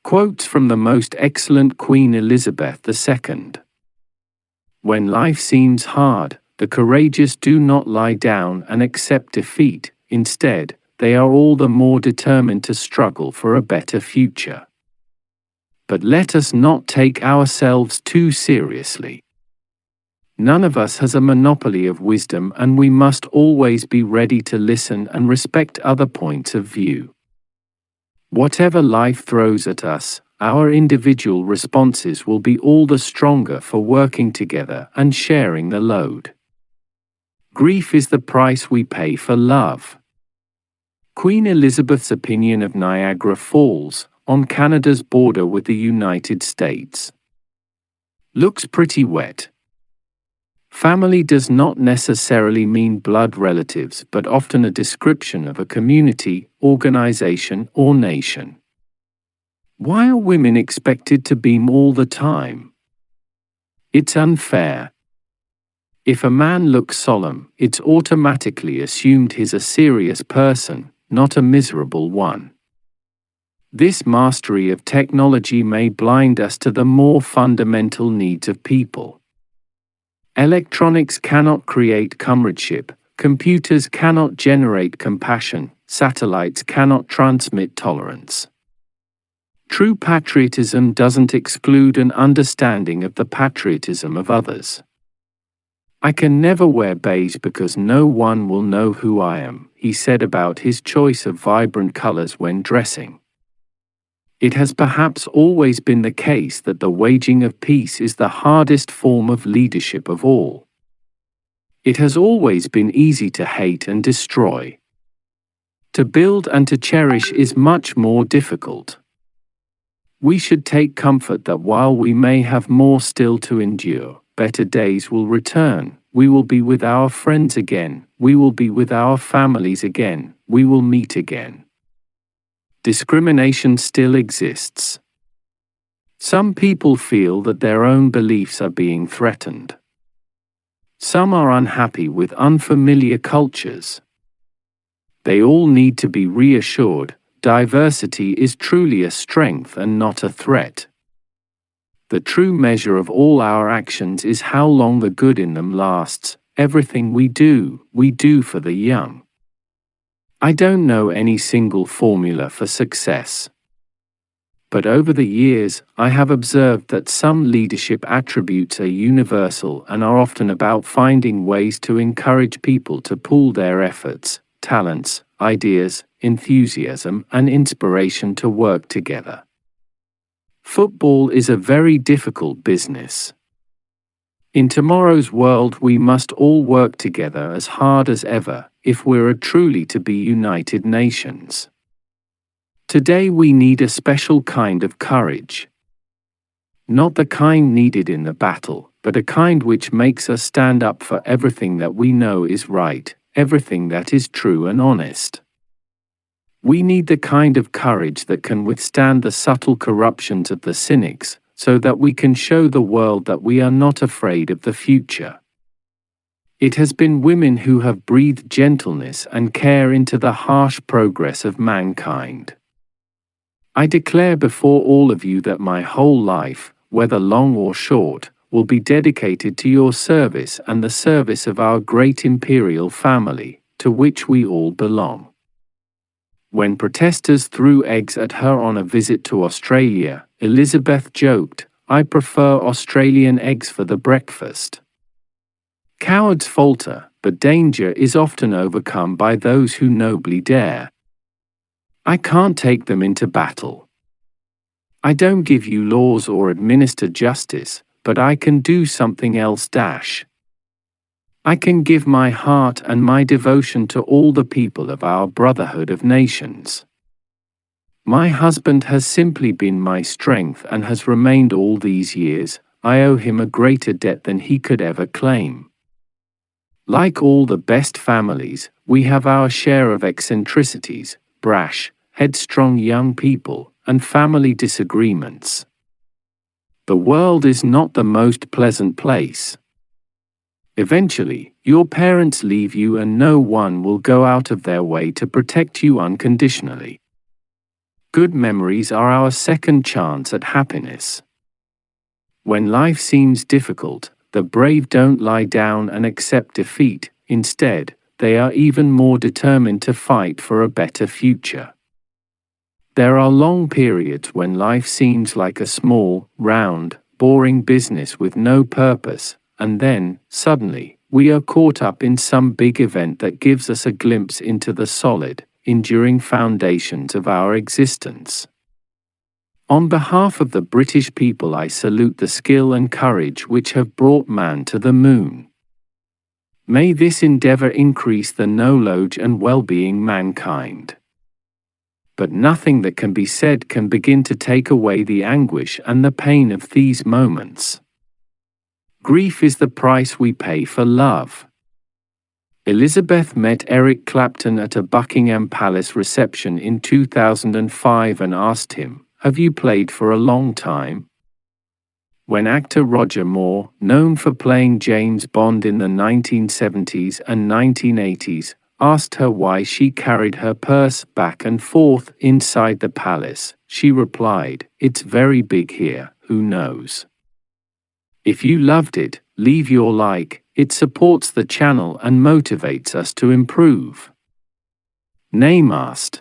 Quotes from the most excellent Queen Elizabeth II. When life seems hard, the courageous do not lie down and accept defeat. Instead, they are all the more determined to struggle for a better future. But let us not take ourselves too seriously. None of us has a monopoly of wisdom, and we must always be ready to listen and respect other points of view. Whatever life throws at us, our individual responses will be all the stronger for working together and sharing the load. Grief is the price we pay for love. Queen Elizabeth's opinion of Niagara Falls, on Canada's border with the United States. Looks pretty wet. Family does not necessarily mean blood relatives, but often a description of a community, organization, or nation. Why are women expected to beam all the time? It's unfair. If a man looks solemn, it's automatically assumed he's a serious person, not a miserable one. This mastery of technology may blind us to the more fundamental needs of people. Electronics cannot create comradeship, computers cannot generate compassion, satellites cannot transmit tolerance. True patriotism doesn't exclude an understanding of the patriotism of others. I can never wear beige because no one will know who I am, he said about his choice of vibrant colors when dressing. It has perhaps always been the case that the waging of peace is the hardest form of leadership of all. It has always been easy to hate and destroy. To build and to cherish is much more difficult. We should take comfort that while we may have more still to endure, better days will return. We will be with our friends again. We will be with our families again. We will meet again. Discrimination still exists. Some people feel that their own beliefs are being threatened. Some are unhappy with unfamiliar cultures. They all need to be reassured. Diversity is truly a strength and not a threat. The true measure of all our actions is how long the good in them lasts. Everything we do for the young. I don't know any single formula for success. But over the years, I have observed that some leadership attributes are universal and are often about finding ways to encourage people to pool their efforts, talents, ideas, enthusiasm, and inspiration to work together. Football is a very difficult business. In tomorrow's world, we must all work together as hard as ever if we're truly to be United Nations. Today we need a special kind of courage. Not the kind needed in the battle, but a kind which makes us stand up for everything that we know is right, everything that is true and honest. We need the kind of courage that can withstand the subtle corruptions of the cynics, so that we can show the world that we are not afraid of the future. It has been women who have breathed gentleness and care into the harsh progress of mankind. I declare before all of you that my whole life, whether long or short, will be dedicated to your service and the service of our great imperial family, to which we all belong. When protesters threw eggs at her on a visit to Australia, Elizabeth joked, "I prefer Australian eggs for the breakfast." Cowards falter, but danger is often overcome by those who nobly dare. I can't take them into battle. I don't give you laws or administer justice, but I can do something else. I can give my heart and my devotion to all the people of our brotherhood of nations. My husband has simply been my strength and has remained all these years. I owe him a greater debt than he could ever claim. Like all the best families, we have our share of eccentricities, brash, headstrong young people, and family disagreements. The world is not the most pleasant place. Eventually, your parents leave you and no one will go out of their way to protect you unconditionally. Good memories are our second chance at happiness. When life seems difficult, the brave don't lie down and accept defeat. Instead, they are even more determined to fight for a better future. There are long periods when life seems like a small, round, boring business with no purpose, and then, suddenly, we are caught up in some big event that gives us a glimpse into the solid, enduring foundations of our existence. On behalf of the British people, I salute the skill and courage which have brought man to the moon. May this endeavor increase the knowledge and well-being mankind. But nothing that can be said can begin to take away the anguish and the pain of these moments. Grief is the price we pay for love. Elizabeth met Eric Clapton at a Buckingham Palace reception in 2005 and asked him, "Have you played for a long time?" When actor Roger Moore, known for playing James Bond in the 1970s and 1980s, asked her why she carried her purse back and forth inside the palace, she replied, "It's very big here, who knows? If you loved it, leave your like, it supports the channel and motivates us to improve." Name asked,